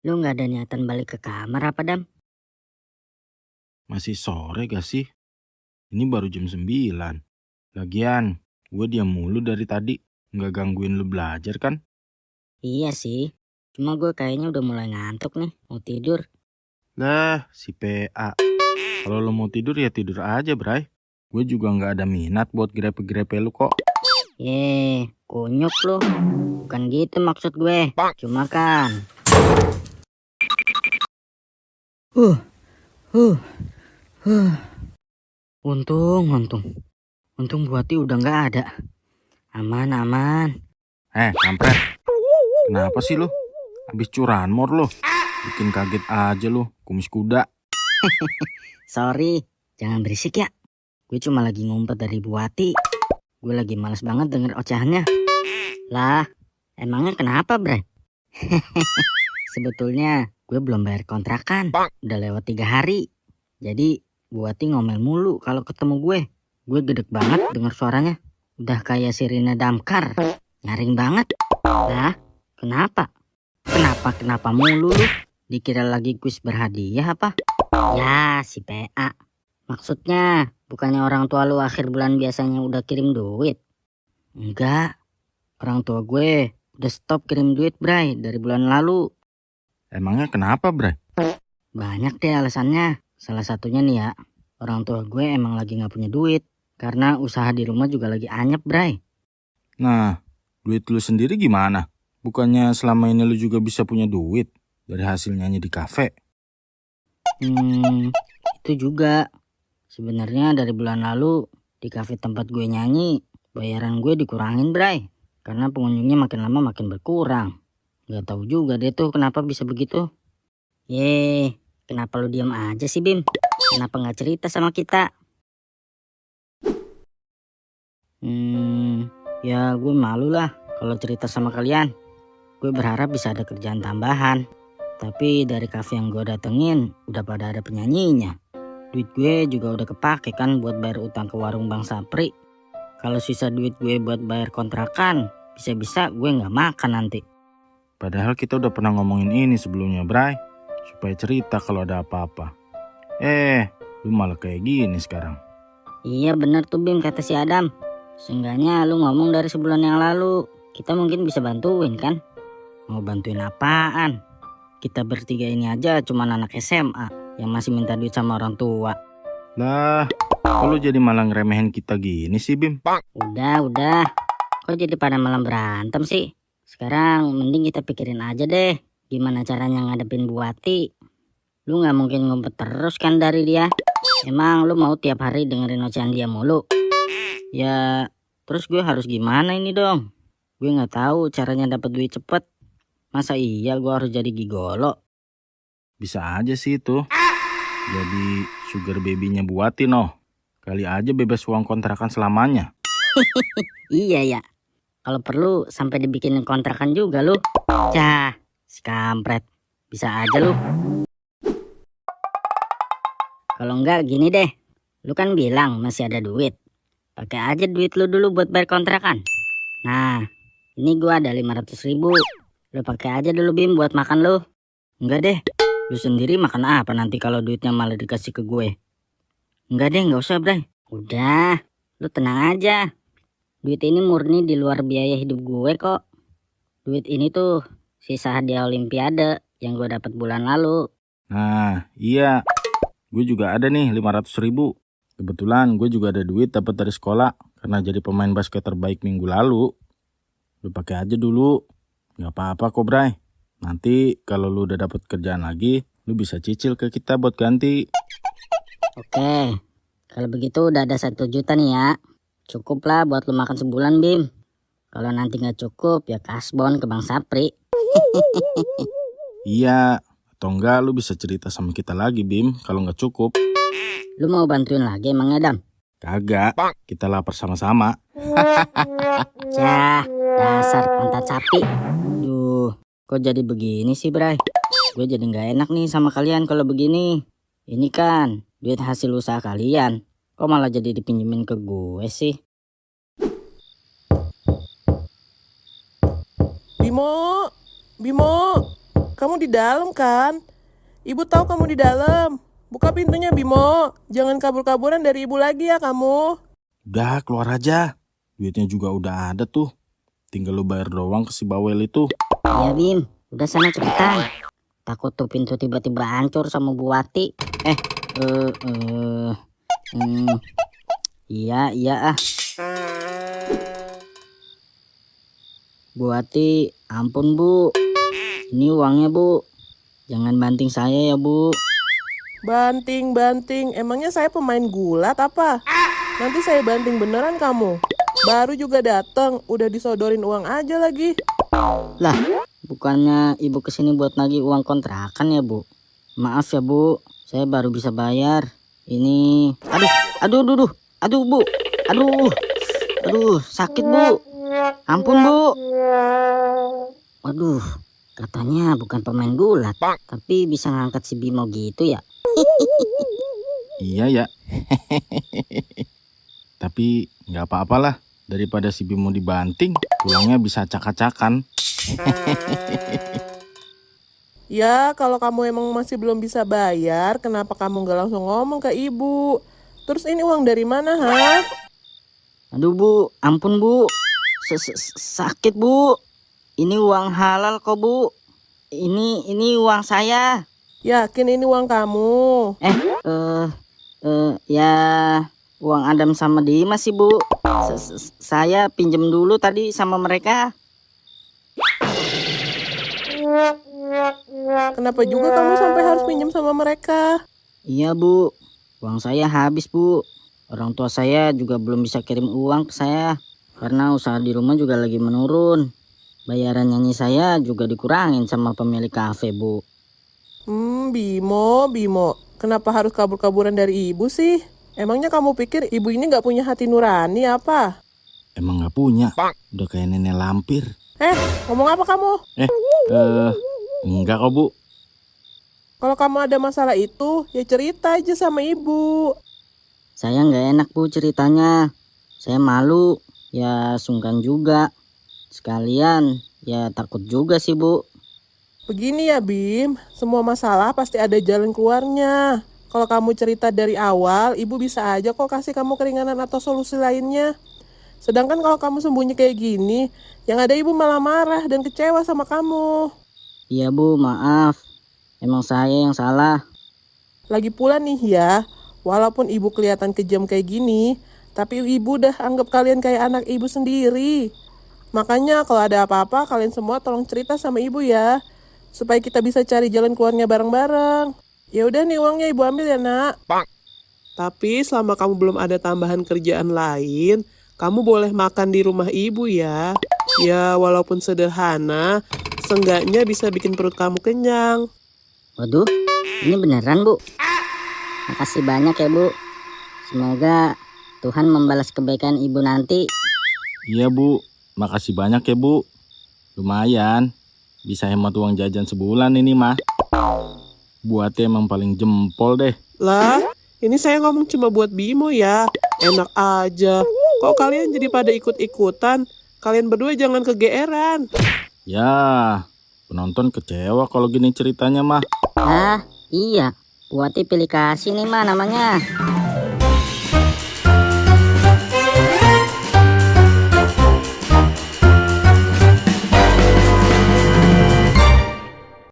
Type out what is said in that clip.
Lu nggak ada niatan balik ke kamar apa, Dam? Masih sore gak sih? Ini baru jam 9. Lagian, gue diam mulu dari tadi. Nggak gangguin lu belajar kan? Iya sih. Cuma gue kayaknya udah mulai ngantuk nih. Mau tidur. Lah, si PA. Kalau lu mau tidur ya tidur aja, Bray. Gue juga nggak ada minat buat grepe-grepe lu kok. Kunyuk lu. Bukan gitu maksud gue. Cuma kan. Huh, huh, huh. Untung. Untung Buati udah nggak ada. Aman. Kampret. Kenapa sih lu? Habis curanmor lu. Bikin kaget aja lu, kumis kuda. Sorry, jangan berisik ya. Gue cuma lagi ngumpet dari Buati. Gue lagi males banget denger ocehannya. Lah, emangnya kenapa, Bray? Sebetulnya gue belum bayar kontrakan. Udah lewat 3 hari. Jadi Buati ngomel mulu kalau ketemu gue. Gue gedek banget denger suaranya. Udah kayak sirine damkar. Nyaring banget. Lah, kenapa? Kenapa mulu lu? Dikira lagi kuis berhadiah apa? Ya, si PA. Maksudnya, bukannya orang tua lu akhir bulan biasanya udah kirim duit? Enggak. Orang tua gue udah stop kirim duit, Bray, dari bulan lalu. Emangnya kenapa, Bray? Banyak deh alasannya. Salah satunya nih ya, orang tua gue emang lagi gak punya duit. Karena usaha di rumah juga lagi anyep, Bray. Nah, duit lu sendiri gimana? Bukannya selama ini lu juga bisa punya duit dari hasil nyanyi di kafe? Itu juga. Sebenarnya dari bulan lalu di kafe tempat gue nyanyi, bayaran gue dikurangin, Bray. Karena pengunjungnya makin lama makin berkurang. Gak tahu juga deh tuh kenapa bisa begitu. Kenapa lu diam aja sih, Bim? Kenapa gak cerita sama kita? Ya gue malu lah kalau cerita sama kalian. Gue berharap bisa ada kerjaan tambahan. Tapi dari kafe yang gue datengin udah pada ada penyanyinya. Duit gue juga udah kepake kan buat bayar utang ke warung Bang Sapri. Kalau sisa duit gue buat bayar kontrakan, bisa-bisa gue gak makan nanti. Padahal kita udah pernah ngomongin ini sebelumnya, Bray. Supaya cerita kalau ada apa-apa. Lu malah kayak gini sekarang. Iya bener tuh Bim kata si Adam. Seenggaknya lu ngomong dari sebulan yang lalu. Kita mungkin bisa bantuin kan? Mau bantuin apaan? Kita bertiga ini aja cuman anak SMA yang masih minta duit sama orang tua. Lah, kok lu jadi malah ngeremehin kita gini sih, Bim? Udah. Kok jadi pada malam berantem sih? Sekarang mending kita pikirin aja deh. Gimana caranya ngadepin Buati. Lu gak mungkin ngumpet terus kan dari dia. Emang lu mau tiap hari dengerin ocehan dia mulu? Ya, terus gue harus gimana ini dong? Gue gak tahu caranya dapat duit cepet. Masa iya gue harus jadi gigolo? Bisa aja sih itu. Jadi sugar baby-nya Buati noh. Kali aja bebas uang kontrakan selamanya. Iya ya. Kalau perlu sampai dibikinin kontrakan juga lu. Cah, si kampret. Bisa aja lu. Kalau enggak gini deh. Lu kan bilang masih ada duit. Pakai aja duit lu dulu buat bayar kontrakan. Nah, ini gua ada 500.000. Lu pakai aja dulu Bim buat makan lu. Enggak deh. Lu sendiri makan apa nanti kalau duitnya malah dikasih ke gue? Enggak deh, enggak usah, Bray. Udah, lu tenang aja. Duit ini murni di luar biaya hidup gue kok. Duit ini tuh sisa hadiah olimpiade yang gue dapat bulan lalu. Nah, iya. Gue juga ada nih 500.000. Kebetulan gue juga ada duit dapat dari sekolah karena jadi pemain basket terbaik minggu lalu. Lu pakai aja dulu. Gak apa-apa kok, Bray. Nanti kalau lu udah dapat kerjaan lagi, lu bisa cicil ke kita buat ganti. Oke, kalau begitu udah ada 1 juta nih ya. Cukup lah buat lu makan sebulan, Bim. Kalau nanti gak cukup ya kasbon ke Bang Sapri. Iya, atau enggak lu bisa cerita sama kita lagi, Bim, kalau nggak cukup. Lu mau bantuin lagi emang Adam? Kagak, kita lapar sama-sama. Cah, dasar pantat sapi. Duh, kok jadi begini sih, Bray? Gue jadi gak enak nih sama kalian kalau begini. Ini kan duit hasil usaha kalian. Kok malah jadi dipinjemin ke gue sih? Bimo, kamu di dalam kan? Ibu tahu kamu di dalam. Buka pintunya, Bimo. Jangan kabur-kaburan dari ibu lagi ya kamu. Udah, keluar aja. Duitnya juga udah ada tuh. Tinggal lu bayar doang ke si bawel itu. Ya Bim, udah sana cepetan. Takut tuh pintu tiba-tiba hancur sama Bu Wati. Iya ah. Bu Wati, ampun Bu. Ini uangnya Bu. Jangan banting saya ya Bu. Banting. Emangnya saya pemain gulat apa? Nanti saya banting beneran kamu. Baru juga datang, udah disodorin uang aja lagi. Lah, bukannya ibu kesini buat nagih uang kontrakan ya Bu? Maaf ya Bu, saya baru bisa bayar. Ini, aduh Bu, aduh, sakit Bu. Ampun Bu. Waduh, katanya bukan pemain gulat, tapi bisa ngangkat si Bimo gitu ya. Iya ya. Tapi nggak apa-apalah. Daripada si Bimo dibanting, pulangnya bisa acak-acakan. Ya, kalau kamu emang masih belum bisa bayar, kenapa kamu gak langsung ngomong ke ibu? Terus ini uang dari mana, ha? Aduh Bu, ampun Bu. Sakit Bu. Ini uang halal kok Bu. Ini uang saya. Yakin ini uang kamu? Ya uang Adam sama Dimas sih Bu. Saya pinjem dulu tadi sama mereka. Kenapa juga kamu sampai harus pinjam sama mereka? Iya Bu, uang saya habis Bu. Orang tua saya juga belum bisa kirim uang ke saya karena usaha di rumah juga lagi menurun. Bayaran nyanyi saya juga dikurangin sama pemilik kafe Bu. Bimo, kenapa harus kabur-kaburan dari ibu sih? Emangnya kamu pikir ibu ini gak punya hati nurani apa? Emang nggak punya. Udah kayak nenek lampir. Ngomong apa kamu? Enggak kok Bu. Kalau kamu ada masalah itu, ya cerita aja sama ibu. Saya nggak enak Bu ceritanya. Saya malu, ya sungkan juga. Sekalian, ya takut juga sih Bu. Begini ya Bim, semua masalah pasti ada jalan keluarnya. Kalau kamu cerita dari awal, ibu bisa aja kok kasih kamu keringanan atau solusi lainnya. Sedangkan kalau kamu sembunyi kayak gini, yang ada ibu malah marah dan kecewa sama kamu. Iya Bu, maaf. Emang saya yang salah. Lagi pula nih ya, walaupun ibu kelihatan kejam kayak gini, tapi ibu udah anggap kalian kayak anak ibu sendiri. Makanya kalau ada apa-apa, kalian semua tolong cerita sama ibu ya, supaya kita bisa cari jalan keluarnya bareng-bareng. Ya udah nih uangnya ibu ambil ya nak. Tapi selama kamu belum ada tambahan kerjaan lain, kamu boleh makan di rumah ibu ya. Ya walaupun sederhana, seenggaknya bisa bikin perut kamu kenyang. Waduh, ini beneran Bu. Makasih banyak ya Bu. Semoga Tuhan membalas kebaikan ibu nanti. Iya Bu, makasih banyak ya Bu. Lumayan, bisa hemat uang jajan sebulan ini mah. Buatnya emang paling jempol deh. Lah, ini saya ngomong cuma buat Bimo ya. Enak aja. Kok kalian jadi pada ikut-ikutan? Kalian berdua jangan kegeeran. Ya, penonton kecewa kalau gini ceritanya mah. Ah, iya. Buati pilih kasih nih mah namanya.